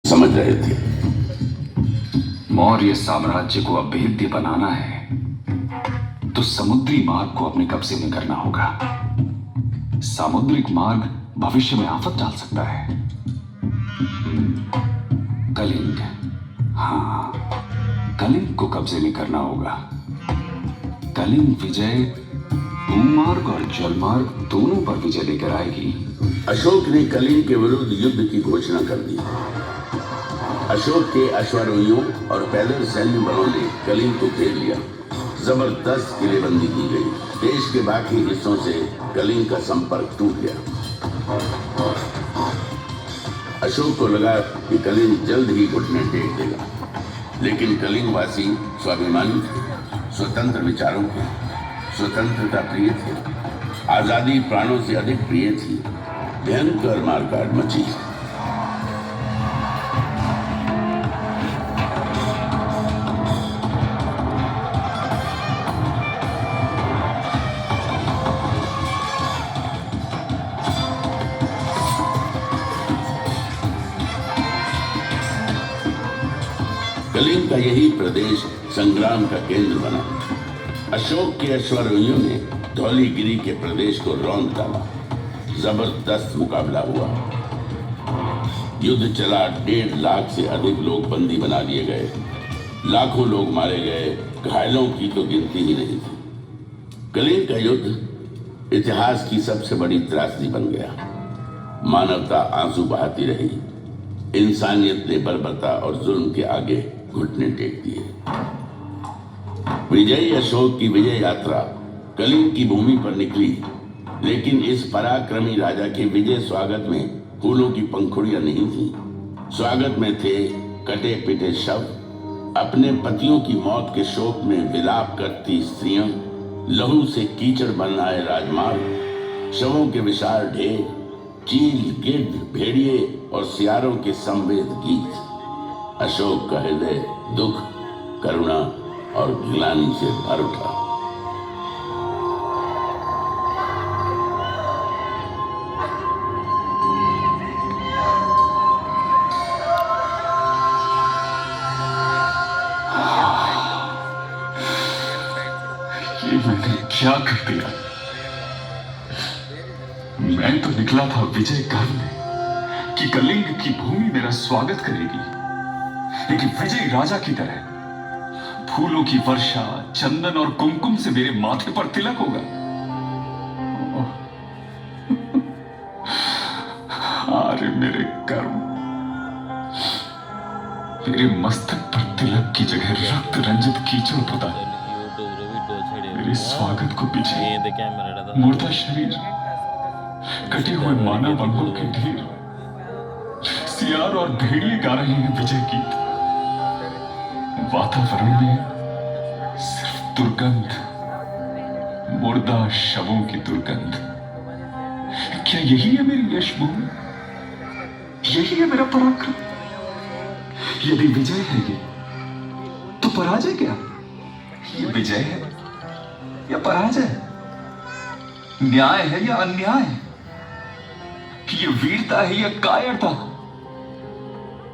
समझ रहे थे। मौर्य साम्राज्य को अभेद्य बनाना है तो समुद्री मार्ग को अपने कब्जे में करना होगा। सामुद्रिक मार्ग भविष्य में आफत डाल सकता है। कलिंग, हाँ, कलिंग को कब्जे में करना होगा। कलिंग विजय भूमार्ग और जलमार्ग दोनों पर विजय लेकर आएगी। अशोक ने कलिंग के विरुद्ध युद्ध की घोषणा कर दी। अशोक के अश्वारोहियों और पैदल सैन्य बलों ने कलिंग को घेर लिया। जबरदस्त किलेबंदी की गई। देश के बाकी हिस्सों से कलिंग का संपर्क टूट गया। अशोक को लगा कि कलिंग जल्द ही घुटने टेक देगा, लेकिन कलिंग वासी स्वाभिमानी थे, स्वतंत्र विचारों के, स्वतंत्रता प्रिय थे। आजादी प्राणों से अधिक प्रिय थी। भयंकर मारकाट मची। कलिंग का यही प्रदेश संग्राम का केंद्र बना। अशोक के अश्वारोहियों ने धौलीगिरी के प्रदेश को रौंद डाला। जबरदस्त मुकाबला हुआ। युद्ध चला। 1.5 लाख से अधिक लोग बंदी बना लिए गए। लाखों लोग मारे गए। घायलों की तो गिनती ही नहीं थी। कलिंग का युद्ध इतिहास की सबसे बड़ी त्रासदी बन गया। मानवता आंसू बहाती रही। इंसानियत ने बर्बरता और जुल्म के आगे घुटने टेक दिए। विजयी अशोक की विजय यात्रा कलिंग की भूमि पर निकली, लेकिन इस पराक्रमी राजा के विजय स्वागत में फूलों की पंखुड़ियां नहीं थी। स्वागत में थे कटे पिटे शव, अपने पतियों की मौत के शोक में विलाप करती स्त्रियां, लहू से कीचड़ बन आए राजमार्ग, शवों के विशाल ढेर, चील, गिद्ध, भेड़िए और सियारों के संवेद गीत। अशोक का हृदय दुख, करुणा और ग्लानि से भर उठा। ये मैंने क्या कर दिया? मैं तो निकला था विजय करने कि कलिंग की भूमि मेरा स्वागत करेगी, लेकिन विजय राजा की तरह फूलों की वर्षा, चंदन और कुमकुम से मेरे माथे पर तिलक होगा। अरे मेरे कर्म, मेरे मस्तक पर तिलक की जगह रक्त रंजित कीचड़ पुता। मेरे स्वागत को पीछे मुर्दा शरीर, कटे हुए मानव अंगों के ढेर, सियार और भेड़िए गा रहे हैं विजय गीत। वातावरण में सिर्फ दुर्गंध, मुर्दा शवों की दुर्गंध। क्या यही है मेरी यशभूमि? यही है मेरा पराक्रम? यदि विजय है ये, तो पराजय क्या? ये विजय है या पराजय? न्याय है या अन्याय? ये वीरता है या कायरता?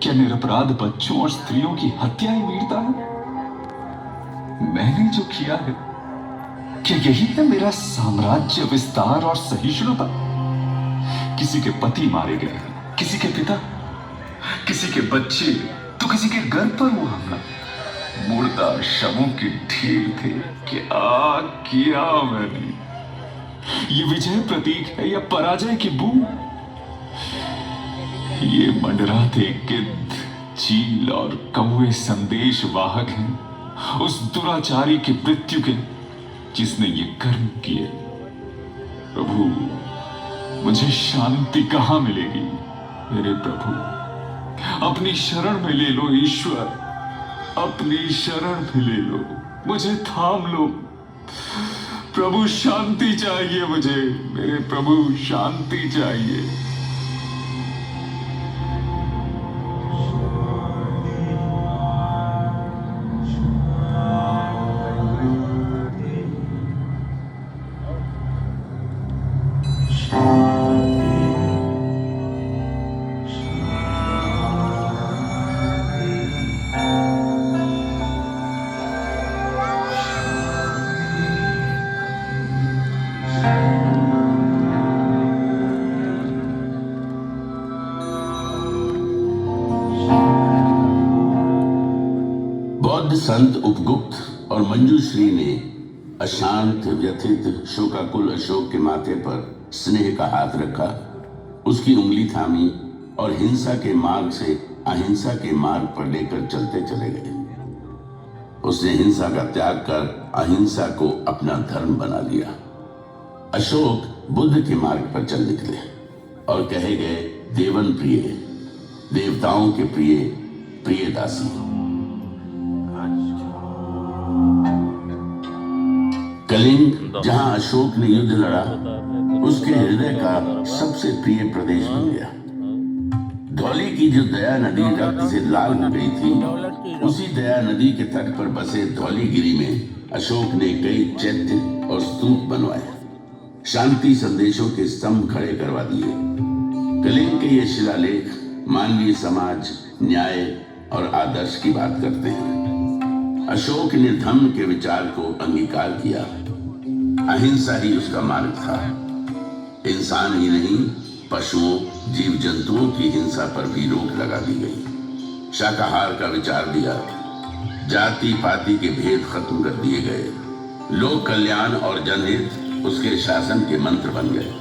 क्या निरपराध बच्चों और स्त्रियों की हत्या ही वीरता है? मैंने जो किया है, क्या यही है मेरा साम्राज्य विस्तार और सहिष्णुता? किसी के पति मारे गए, किसी के पिता, किसी के बच्चे, तो किसी के घर पर वो हमला। मुर्दा शवों के ढेर थे। क्या किया मैंने? ये विजय प्रतीक है या पराजय की बूंद? ये मंडराते गिद्ध, चील और कौवे संदेश वाहक हैं उस दुराचारी की मृत्यु के जिसने ये कर्म किए। प्रभु, मुझे शांति कहां मिलेगी? मेरे प्रभु, अपनी शरण में ले लो ईश्वर, अपनी शरण में ले लो, मुझे थाम लो। प्रभु, शांति चाहिए मुझे। मेरे प्रभु, शांति चाहिए। बौद्ध संत उपगुप्त और मंजूश्री ने अशांत व्यथित शोकाकुल अशोक के माथे पर स्नेह का हाथ रखा, उसकी उंगली थामी और हिंसा के मार्ग से अहिंसा के मार्ग पर लेकर चलते चले गए। उसने हिंसा का त्याग कर अहिंसा को अपना धर्म बना लिया। अशोक बुद्ध के मार्ग पर चल निकले और कहे गए देवन प्रिय, देवताओं के प्रिय, प्रिय दासी। कलिंग, जहां अशोक ने युद्ध लड़ा, उसके हृदय का सबसे प्रिय प्रदेश बन गया। धौली की जो दया नदी रक्त से लाल हो गई थी, उसी दया नदी के तट पर बसे धौलीगिरी में अशोक ने कई चैत्य और स्तूप बनवाए, शांति संदेशों के स्तंभ खड़े करवा दिए। कलिंग के ये शिलालेख मानवीय समाज, न्याय और आदर्श की बात करते हैं। अशोक ने धम्म के विचार को अंगीकार किया। अहिंसा ही उसका मार्ग था। इंसान ही नहीं, पशुओं, जीव जंतुओं की हिंसा पर भी रोक लगा दी गई। शाकाहार का विचार दिया, जाति पाति के भेद खत्म कर दिए गए। लोक कल्याण और जनहित उसके शासन के मंत्र बन गए।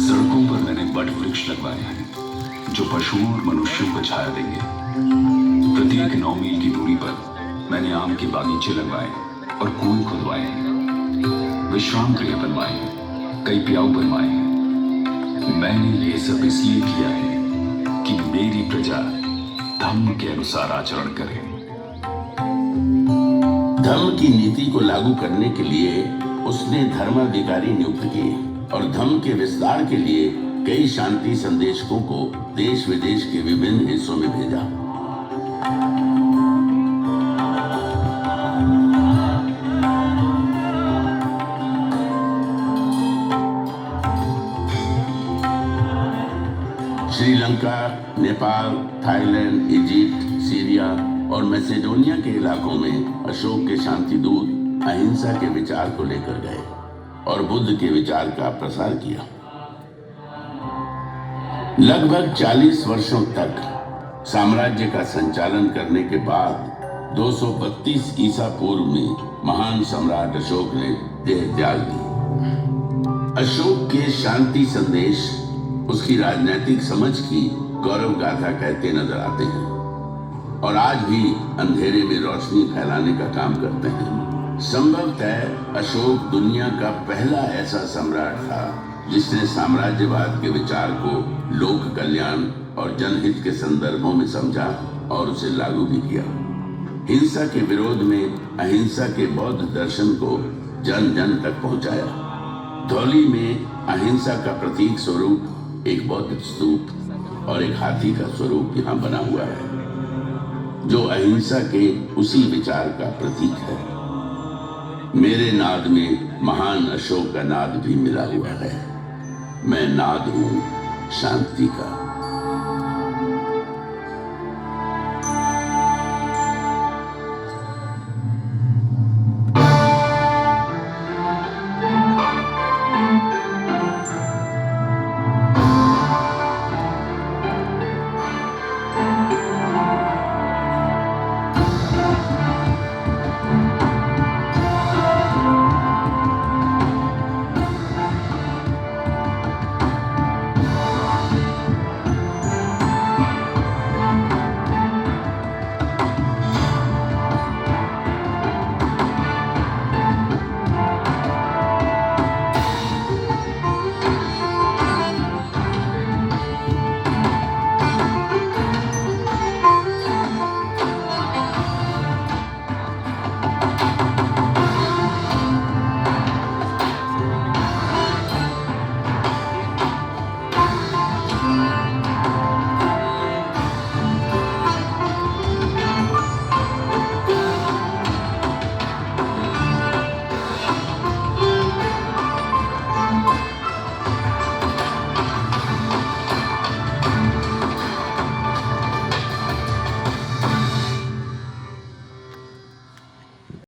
सड़कों पर मैंने बट वृक्ष लगवाए हैं जो पशुओं और मनुष्यों को छाया देंगे। प्रत्येक 9 मील की दूरी पर मैंने आम के बागीचे लगवाए और कुएं खुदवाए हैं, विश्राम गृह बनवाए हैं, कई प्याऊ बनवाए हैं। मैंने ये सब इसलिए किया है कि मेरी प्रजा धम्म के अनुसार आचरण करे। धम्म की नीति को लागू करने के लिए उसने धर्माधिकारी नियुक्त किए और धम्म के विस्तार के लिए कई शांति संदेशकों को देश विदेश के विभिन्न हिस्सों में भेजा। Sri Lanka, Nepal, Thailand, Egypt, Syria और मैसेडोनिया के इलाकों में अशोक के शांति दूत अहिंसा के विचार को लेकर गए और बुद्ध के विचार का प्रसार किया। लगभग 40 वर्षों तक साम्राज्य का संचालन करने के बाद 232 ईसा पूर्व में महान सम्राट अशोक ने देह त्याग दी। अशोक के शांति संदेश उसकी राजनीतिक समझ की गौरव गाथा कहते नजर आते हैं और आज भी अंधेरे में रोशनी फैलाने का काम करते हैं। संभवतः अशोक दुनिया का पहला ऐसा सम्राट था जिसने साम्राज्यवाद के विचार को लोक कल्याण और जनहित के संदर्भों में समझा और उसे लागू भी किया। हिंसा के विरोध में अहिंसा के बौद्ध दर्शन को जन जन तक पहुंचाया। धौली में अहिंसा का प्रतीक स्वरूप एक बौद्ध स्तूप और एक हाथी का स्वरूप यहाँ बना हुआ है जो अहिंसा के उसी विचार का प्रतीक है। मेरे नाद में महान अशोक का नाद भी मिला हुआ है। मैं नाद हूं शांति का।